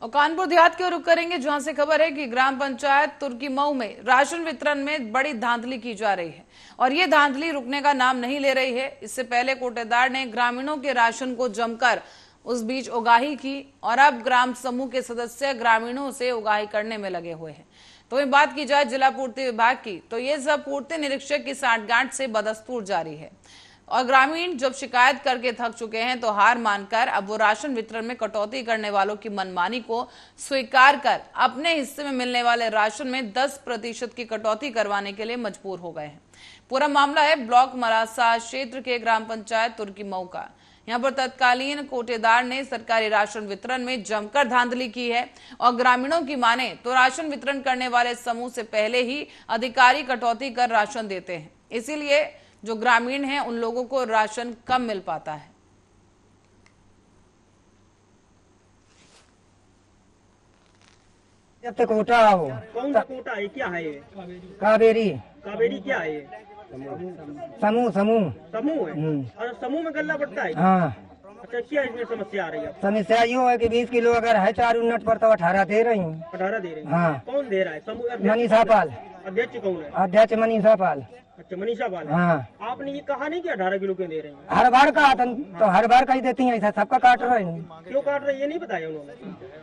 और कानपुर देहात की ओर रुख करेंगे, जहां से खबर है कि ग्राम पंचायत तुर्की मऊ में राशन वितरण में बड़ी धांधली की जा रही है और ये धांधली रुकने का नाम नहीं ले रही है। इससे पहले कोटेदार ने ग्रामीणों के राशन को जमकर उस बीच उगाही की और अब ग्राम समूह के सदस्य ग्रामीणों से उगाही करने में लगे हुए हैं। तो वहीं बात की जाए जिला पूर्ति विभाग की, तो ये सब पूर्ति निरीक्षक की सांठगांठ से बदस्तूर जारी है और ग्रामीण जब शिकायत करके थक चुके हैं तो हार मानकर अब वो राशन वितरण में कटौती करने वालों की मनमानी को स्वीकार कर अपने हिस्से में मिलने वाले राशन में 10% की कटौती करवाने के लिए मजबूर हो गए हैं। पूरा मामला है ब्लॉक मरासा क्षेत्र के ग्राम पंचायत तुर्की मऊ का। यहाँ पर तत्कालीन कोटेदार ने सरकारी राशन वितरण में जमकर धांधली की है और ग्रामीणों की माने तो राशन वितरण करने वाले समूह से पहले ही अधिकारी कटौती कर राशन देते हैं, इसीलिए जो ग्रामीण हैं उन लोगों को राशन कम मिल पाता है। जब तक कोटा हो। कौन सा कोटा है, क्या है ये? कावेरी। कावेरी क्या है ये? समूह समूह समूह है। और समूह में गल्ला बढ़ता है। हाँ। अच्छा, क्या इसमें समस्या आ रही है? समस्या यूँ है कि 20 किलो अगर है 4 यूनिट पर तो 18 दे रही हूँ। 18 दे रहे हैं। हाँ। कौन दे रहा है? समूह मनीषा पाल। अध्यक्ष कौन है? अध्यक्ष मनीषा पाल। अच्छा, मनीषा पाल। हाँ। आपने ये कहा नहीं कि 18 किलो क्यों दे रहे हैं? हर बार कहा तो हर बार कही देती है, ऐसा सबका काट रहे हैं। क्यों काट रहे हैं ये नहीं बताया उन्होंने?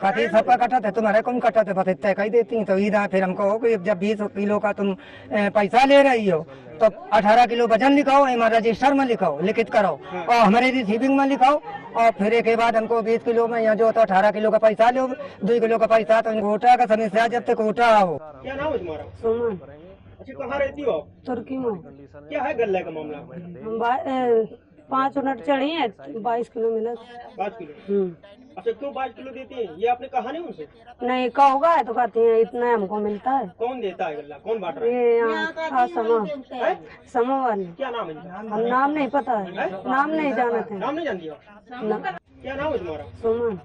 कहती सबका कटा थे, तुम्हारे कौन कटा थे, बस इतना कही देती है। तो ईदा फिर हमको हो कि जब 20 किलो का तुम पैसा ले रही हो तो 18 किलो वजन लिखाओ, हमारे रजिस्टर में लिखाओ, लिखित करो और हमारे रिसीविंग में लिखाओ और फिर एक बाद हमको 20 किलो में यहाँ जो तो 18 किलो का पैसा लो, 2 किलो का पैसा। तो कोटा का समस्या जब तक कोटा हो। क्या नाम है तुम्हारा? सुमन। अच्छा, कहाँ रहती हो आप? तुर्की में। क्या है गल्ले का मामला? 5 यूनिट चढ़ी है, 22 किलो मिला। 5 किलो। अच्छा, क्यों 5 किलो देती है? ये आपने कहा नहीं उनसे? नहीं का होगा तो कहती है इतना हमको मिलता है। कौन देता है गल्ला? कौन बांट रहा है? ये यहाँ समूह वाले। क्या नाम है इनका? हम नाम नहीं पता है, नाम नहीं जानते हैं। नाम नहीं जानती हो? क्या नाम है तुम्हारा? सुमन।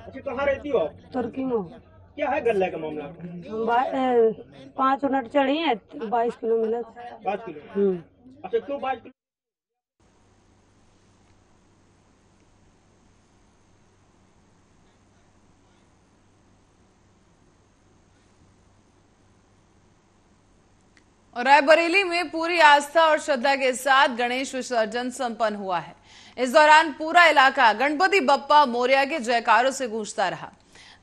अच्छा, कहाँ रहती हो आप? तुर्की में। क्या है गल्ले का मामला? 5 यूनिट चढ़ी है, 22 किलो मिला। 5 किलो। अच्छा, क्यों 5 किलो? और रायबरेली में पूरी आस्था और श्रद्धा के साथ गणेश विसर्जन संपन्न हुआ है। इस दौरान पूरा इलाका गणपति बप्पा मोरया के जयकारों से गूंजता रहा।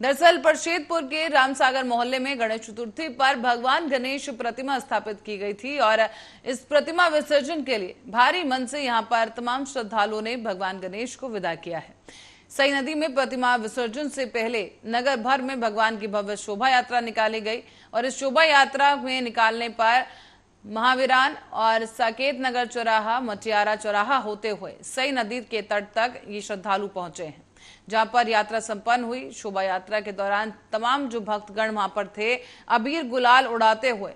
दरअसल परशेदपुर के रामसागर मोहल्ले में गणेश चतुर्थी पर भगवान गणेश प्रतिमा स्थापित की गई थी और इस प्रतिमा विसर्जन के लिए भारी मन से यहां पर तमाम श्रद्धालुओं ने भगवान गणेश को विदा किया है। सई नदी में प्रतिमा विसर्जन से पहले नगर भर में भगवान की भव्य शोभा यात्रा निकाली गई और इस शोभा यात्रा में निकालने पर महावीरान और साकेत नगर चौराहा, मटियारा चौराहा होते हुए सई नदी के तट तक ये श्रद्धालु पहुंचे हैं, जहां पर यात्रा संपन्न हुई। शोभा यात्रा के दौरान तमाम जो भक्तगण वहां पर थे अबीर गुलाल उड़ाते हुए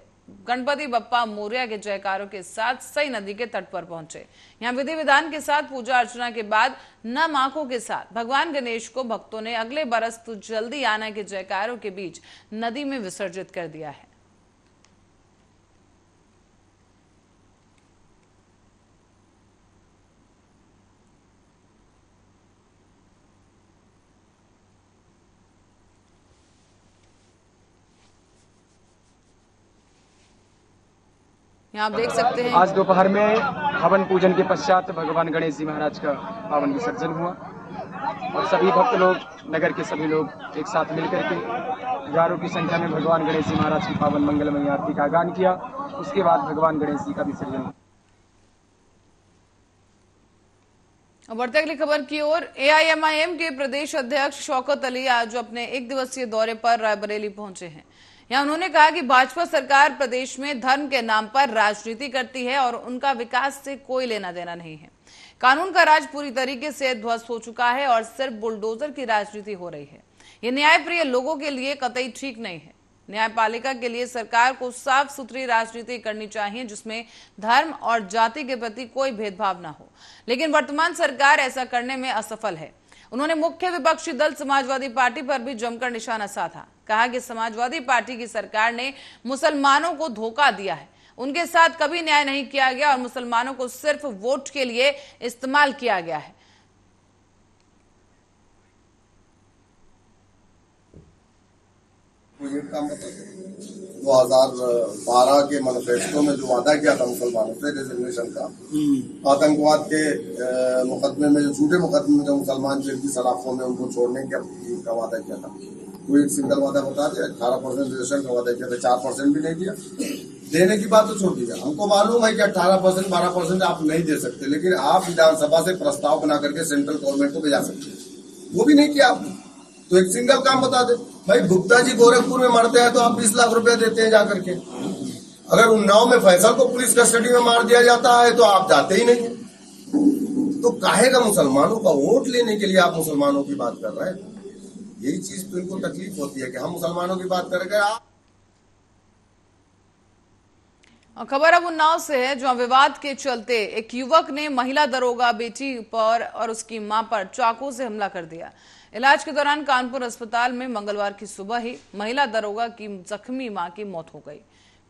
गणपति बप्पा मोरया के जयकारों के साथ सई नदी के तट पर पहुंचे। यहां विधि विधान के साथ पूजा अर्चना के बाद नम आंखों के साथ भगवान गणेश को भक्तों ने अगले बरस तो जल्दी आने के जयकारों के बीच नदी में विसर्जित कर दिया है। यहाँ आप देख सकते हैं आज दोपहर में हवन पूजन के पश्चात भगवान गणेश जी महाराज का पावन विसर्जन हुआ और सभी भक्त लोग, नगर के सभी लोग एक साथ मिलकर के हजारों की संख्या में भगवान गणेश जी महाराज की पावन मंगलमय आरती का गान किया। उसके बाद भगवान गणेश जी का विसर्जन हुआ। बढ़ते अगली खबर की ओर, एआईएमआईएम के प्रदेश अध्यक्ष शौकत अली आज अपने 1 दिवसीय दौरे पर रायबरेली पहुंचे हैं। यहाँ उन्होंने कहा कि भाजपा सरकार प्रदेश में धर्म के नाम पर राजनीति करती है और उनका विकास से कोई लेना देना नहीं है। कानून का राज पूरी तरीके से ध्वस्त हो चुका है और सिर्फ बुलडोजर की राजनीति हो रही है। ये न्यायप्रिय लोगों के लिए कतई ठीक नहीं है। न्यायपालिका के लिए सरकार को साफ सुथरी राजनीति करनी चाहिए जिसमें धर्म और जाति के प्रति कोई भेदभाव ना हो, लेकिन वर्तमान सरकार ऐसा करने में असफल है। उन्होंने मुख्य विपक्षी दल समाजवादी पार्टी पर भी जमकर निशाना साधा। कहा कि समाजवादी पार्टी की सरकार ने मुसलमानों को धोखा दिया है, उनके साथ कभी न्याय नहीं किया गया और मुसलमानों को सिर्फ वोट के लिए इस्तेमाल किया गया है। कंक्रीट काम बताते। 2012 के मैनिफेस्टो में जो वादा किया था मुसलमानों से रिजर्वेशन का, आतंकवाद के मुकदमे में, झूठे मुकदमे में जो मुसलमान जेल की सलाखों में उनको छोड़ने का वादा किया था, वो एक सिंगल वादा बता दिया। 18% रिजर्वेशन का वादा किया था, 4% भी नहीं दिया। देने की बात तो छोड़ दीजिए, हमको मालूम है कि 18% 12% आप नहीं दे सकते, लेकिन आप विधानसभा से प्रस्ताव बना करके सेंट्रल गवर्नमेंट को भेजा सकते हैं, वो भी नहीं किया आपने। तो एक सिंगल काम बता दे भाई, गुप्ता जी गोरखपुर में मरते हैं तो आप 20 लाख रुपया देते हैं जाकर के। अगर उन्नाव में फैसल को पुलिस कस्टडी में मार दिया जाता है तो आप जाते ही नहीं। तो काहे का मुसलमानों का वोट लेने के लिए आप मुसलमानों की बात कर रहे हैं? यही चीज तो इनको तकलीफ होती है कि हम मुसलमानों की बात करेंगे। खबर अब उन्नाव से है, जहां विवाद के चलते एक युवक ने महिला दरोगा बेटी पर और उसकी मां पर चाकू से हमला कर दिया। इलाज के दौरान कानपुर अस्पताल में मंगलवार की सुबह ही महिला दरोगा की जख्मी मां की मौत हो गई।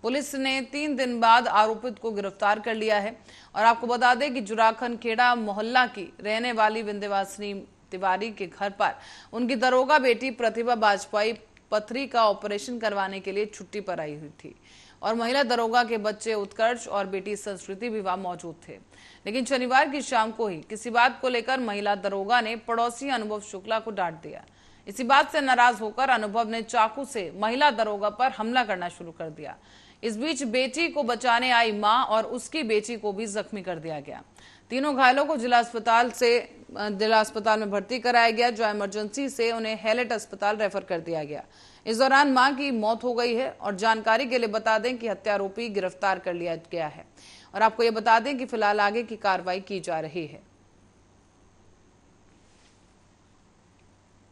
पुलिस ने 3 दिन बाद आरोपित को गिरफ्तार कर लिया है। और आपको बता दें कि जुराखन खेड़ा मोहल्ला की रहने वाली विंध्यवासिनी तिवारी के घर पर उनकी दरोगा बेटी प्रतिभा बाजपेयी पथरी का ऑपरेशन करवाने के लिए छुट्टी पर आई हुई थी और महिला दरोगा के बच्चे उत्कर्ष और बेटी संस्कृति भी वहां मौजूद थे। लेकिन शनिवार की शाम को ही किसी बात को लेकर महिला दरोगा ने पड़ोसी अनुभव शुक्ला को डांट दिया। इसी बात से नाराज होकर अनुभव ने चाकू से महिला दरोगा पर हमला करना शुरू कर दिया। इस बीच बेटी को बचाने आई मां और उसकी बेटी को भी जख्मी कर दिया गया। तीनों घायलों को जिला अस्पताल में भर्ती कराया गया, जो इमरजेंसी से उन्हें हैलेट अस्पताल रेफर कर दिया गया। इस दौरान मां की मौत हो गई है। और जानकारी के लिए बता दें कि हत्यारोपी गिरफ्तार कर लिया गया है। और आपको ये बता दें कि फिलहाल आगे की कार्रवाई की जा रही है।